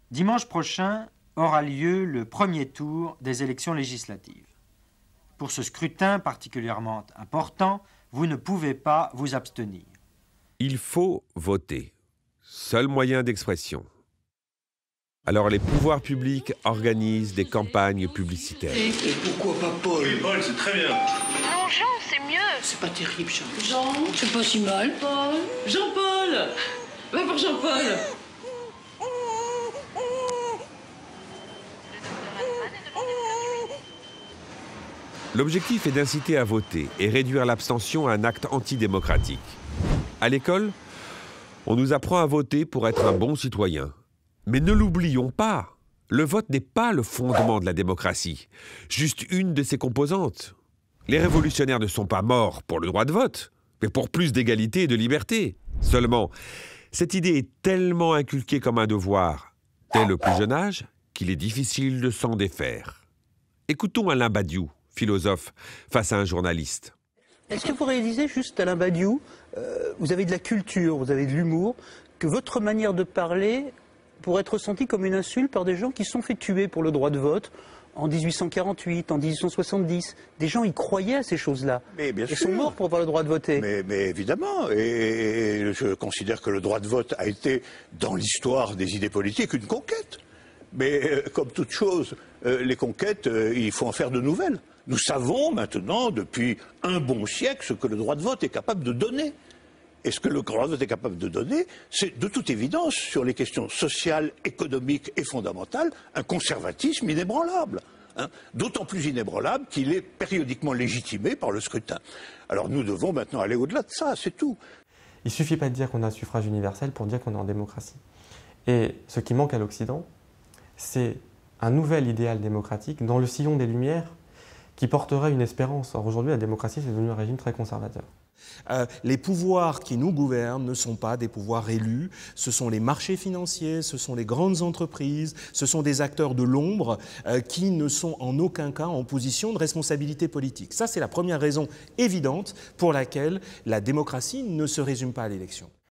Dimanche prochain aura lieu le premier tour des élections législatives. Pour ce scrutin particulièrement important, vous ne pouvez pas vous abstenir. Il faut voter. Seul moyen d'expression. Alors les pouvoirs publics organisent des campagnes publicitaires. Et pourquoi pas Paul? Oui, Paul, c'est très bien. Non, Jean, c'est mieux. C'est pas terrible, Jean. Jean, c'est pas si mal. Paul. Jean-Paul. Va voir Jean-Paul. L'objectif est d'inciter à voter et réduire l'abstention à un acte antidémocratique. À l'école, on nous apprend à voter pour être un bon citoyen. Mais ne l'oublions pas, le vote n'est pas le fondement de la démocratie, juste une de ses composantes. Les révolutionnaires ne sont pas morts pour le droit de vote, mais pour plus d'égalité et de liberté. Seulement, cette idée est tellement inculquée comme un devoir, dès le plus jeune âge, qu'il est difficile de s'en défaire. Écoutons Alain Badiou, philosophe, face à un journaliste. Est-ce que vous réalisez juste, Alain Badiou, vous avez de la culture, vous avez de l'humour, que votre manière de parler pourrait être ressentie comme une insulte par des gens qui se sont fait tuer pour le droit de vote en 1848, en 1870. Des gens y croyaient à ces choses-là. Mais bien Ils sûr. sont morts pour avoir le droit de voter. Mais évidemment, et je considère que le droit de vote a été, dans l'histoire des idées politiques, une conquête. Mais comme toute chose, les conquêtes, il faut en faire de nouvelles. Nous savons maintenant, depuis un bon siècle, ce que le droit de vote est capable de donner. Et ce que le droit de vote est capable de donner, c'est de toute évidence, sur les questions sociales, économiques et fondamentales, un conservatisme inébranlable. D'autant plus inébranlable qu'il est périodiquement légitimé par le scrutin. Alors nous devons maintenant aller au-delà de ça, c'est tout. Il ne suffit pas de dire qu'on a un suffrage universel pour dire qu'on est en démocratie. Et ce qui manque à l'Occident, c'est un nouvel idéal démocratique dans le sillon des Lumières qui porterait une espérance. Or aujourd'hui, la démocratie, c'est devenu un régime très conservateur. Les pouvoirs qui nous gouvernent ne sont pas des pouvoirs élus, ce sont les marchés financiers, ce sont les grandes entreprises, ce sont des acteurs de l'ombre qui ne sont en aucun cas en position de responsabilité politique. Ça, c'est la première raison évidente pour laquelle la démocratie ne se résume pas à l'élection.